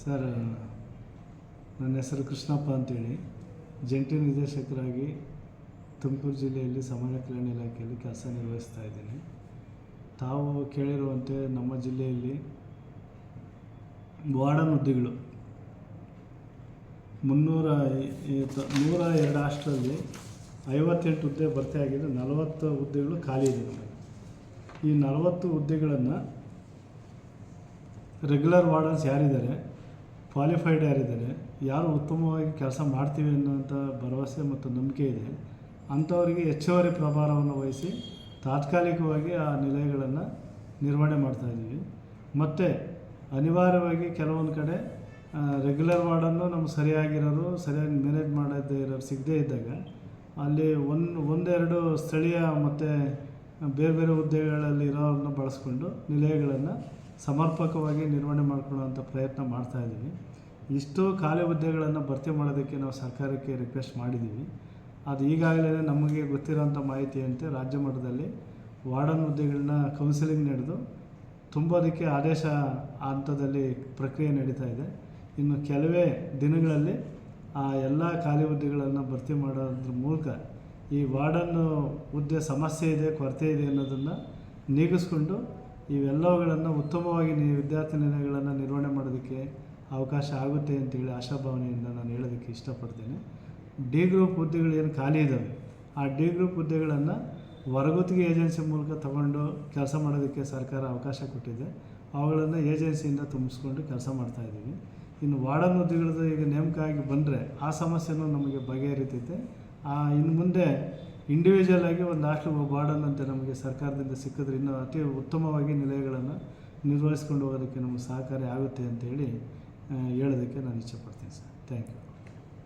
Sir, ನನ್ನ ಹೆಸರು ಕೃಷ್ಣಪ್ಪ ಅಂತೇಳಿ, ಜಂಟಿ ನಿರ್ದೇಶಕರಾಗಿ ತುಮಕೂರು ಜಿಲ್ಲೆಯಲ್ಲಿ ಸಮಾಜ ಕಲ್ಯಾಣ ಇಲಾಖೆಯಲ್ಲಿ ಕೆಲಸ ನಿರ್ವಹಿಸ್ತಾ ಇದ್ದೀನಿ. ತಾವು ಕೇಳಿರುವಂತೆ ನಮ್ಮ ಜಿಲ್ಲೆಯಲ್ಲಿ ವಾರ್ಡನ್ ಹುದ್ದೆಗಳು 102 ಹಾಸ್ಟೆಲಲ್ಲಿ 58 ಹುದ್ದೆ ಭರ್ತಿ ಆಗಿದೆ. 40 ಹುದ್ದೆಗಳು ಖಾಲಿ ಇದೆ. ಈ 40 ಹುದ್ದೆಗಳನ್ನು ರೆಗ್ಯುಲರ್ ವಾರ್ಡನ್ಸ್ ಯಾರಿದ್ದಾರೆ, ಕ್ವಾಲಿಫೈಡ್ ಯಾರಿದ್ದಾರೆ, ಯಾರು ಉತ್ತಮವಾಗಿ ಕೆಲಸ ಮಾಡ್ತೀವಿ ಅನ್ನೋಂಥ ಭರವಸೆ ಮತ್ತು ನಂಬಿಕೆ ಇದೆ, ಅಂಥವರಿಗೆ ಹೆಚ್ಚುವರಿ ಪ್ರಭಾರವನ್ನು ವಹಿಸಿ ತಾತ್ಕಾಲಿಕವಾಗಿ ಆ ನಿಲಯಗಳನ್ನು ನಿರ್ವಹಣೆ ಮಾಡ್ತಾಯಿದ್ದೀವಿ. ಮತ್ತು ಅನಿವಾರ್ಯವಾಗಿ ಕೆಲವೊಂದು ಕಡೆ ರೆಗ್ಯುಲರ್ ವಾರ್ಡನ್ನು ನಮ್ಗೆ ಸರಿಯಾಗಿರೋರು, ಸರಿಯಾಗಿ ಮ್ಯಾನೇಜ್ ಮಾಡದೇ ಇರೋರು ಸಿಗದೇ ಇದ್ದಾಗ ಅಲ್ಲಿ ಒಂದೆರಡು ಸ್ಥಳೀಯ ಮತ್ತು ಬೇರೆ ಬೇರೆ ಹುದ್ದೆಗಳಲ್ಲಿ ಇರೋರನ್ನ ಬಳಸ್ಕೊಂಡು ನಿಲಯಗಳನ್ನು ಸಮರ್ಪಕವಾಗಿ ನಿರ್ವಹಣೆ ಮಾಡ್ಕೊಳ್ಳೋವಂಥ ಪ್ರಯತ್ನ ಮಾಡ್ತಾಯಿದ್ದೀವಿ. ಇಷ್ಟು ಖಾಲಿ ಹುದ್ದೆಗಳನ್ನು ಭರ್ತಿ ಮಾಡೋದಕ್ಕೆ ನಾವು ಸರ್ಕಾರಕ್ಕೆ ರಿಕ್ವೆಸ್ಟ್ ಮಾಡಿದ್ದೀವಿ. ಅದು ಈಗಾಗಲೇ ನಮಗೆ ಗೊತ್ತಿರೋಂಥ ಮಾಹಿತಿಯಂತೆ ರಾಜ್ಯ ಮಟ್ಟದಲ್ಲಿ ವಾರ್ಡನ್ ಹುದ್ದೆಗಳನ್ನ ಕೌನ್ಸಿಲಿಂಗ್ ನಡೆದು ತುಂಬೋದಕ್ಕೆ ಆದೇಶ ಹಂತದಲ್ಲಿ ಪ್ರಕ್ರಿಯೆ ನಡೀತಾ ಇದೆ. ಇನ್ನು ಕೆಲವೇ ದಿನಗಳಲ್ಲಿ ಆ ಎಲ್ಲ ಖಾಲಿ ಹುದ್ದೆಗಳನ್ನು ಭರ್ತಿ ಮಾಡೋದ್ರ ಮೂಲಕ ಈ ವಾರ್ಡನ್ ಹುದ್ದೆ ಸಮಸ್ಯೆ ಇದೆ, ಕೊರತೆ ಇದೆ ಅನ್ನೋದನ್ನು ನೀಗಿಸ್ಕೊಂಡು ಇವೆಲ್ಲವುಗಳನ್ನು ಉತ್ತಮವಾಗಿ ವಿದ್ಯಾರ್ಥಿ ನಿಲಯಗಳನ್ನು ನಿರ್ವಹಣೆ ಮಾಡೋದಕ್ಕೆ ಅವಕಾಶ ಆಗುತ್ತೆ ಅಂತೇಳಿ ಆಶಾಭಾವನೆಯಿಂದ ನಾನು ಹೇಳೋದಕ್ಕೆ ಇಷ್ಟಪಡ್ತೇನೆ. ಡಿ ಗ್ರೂಪ್ ಹುದ್ದೆಗಳು ಏನು ಖಾಲಿ ಇದ್ದಾವೆ, ಆ ಡಿ ಗ್ರೂಪ್ ಹುದ್ದೆಗಳನ್ನು ಹೊರಗುತ್ತಿಗೆ ಏಜೆನ್ಸಿ ಮೂಲಕ ತಗೊಂಡು ಕೆಲಸ ಮಾಡೋದಕ್ಕೆ ಸರ್ಕಾರ ಅವಕಾಶ ಕೊಟ್ಟಿದೆ. ಅವುಗಳನ್ನು ಏಜೆನ್ಸಿಯಿಂದ ತುಂಬಿಸ್ಕೊಂಡು ಕೆಲಸ ಮಾಡ್ತಾಯಿದ್ದೀವಿ. ಇನ್ನು ವಾರ್ಡನ್ ಹುದ್ದೆಗಳದ್ದು ಈಗ ನೇಮಕ ಆಗಿ ಬಂದರೆ ಆ ಸಮಸ್ಯೆನೂ ನಮಗೆ ಬಗೆಹರಿತೈತೆ. ಇನ್ನು ಮುಂದೆ ಇಂಡಿವಿಜುವಲ್ ಆಗಿ ಒಂದು ಹಾಸ್ಟೆಲ್ ವಾರ್ಡನ್ ಅಂತ ನಮಗೆ ಸರ್ಕಾರದಿಂದ ಸಿಕ್ಕಿದ್ರೆ ಇನ್ನೂ ಅತಿ ಉತ್ತಮವಾಗಿ ನಿಲಯಗಳನ್ನು ನಿರ್ವಹಿಸ್ಕೊಂಡು ಹೋಗೋದಕ್ಕೆ ನಮಗೆ ಸಹಕಾರಿ ಆಗುತ್ತೆ ಅಂತೇಳಿ ಹೇಳೋದಕ್ಕೆ ನಾನು ಇಷ್ಟಪಡ್ತೀನಿ ಸರ್. Thank you.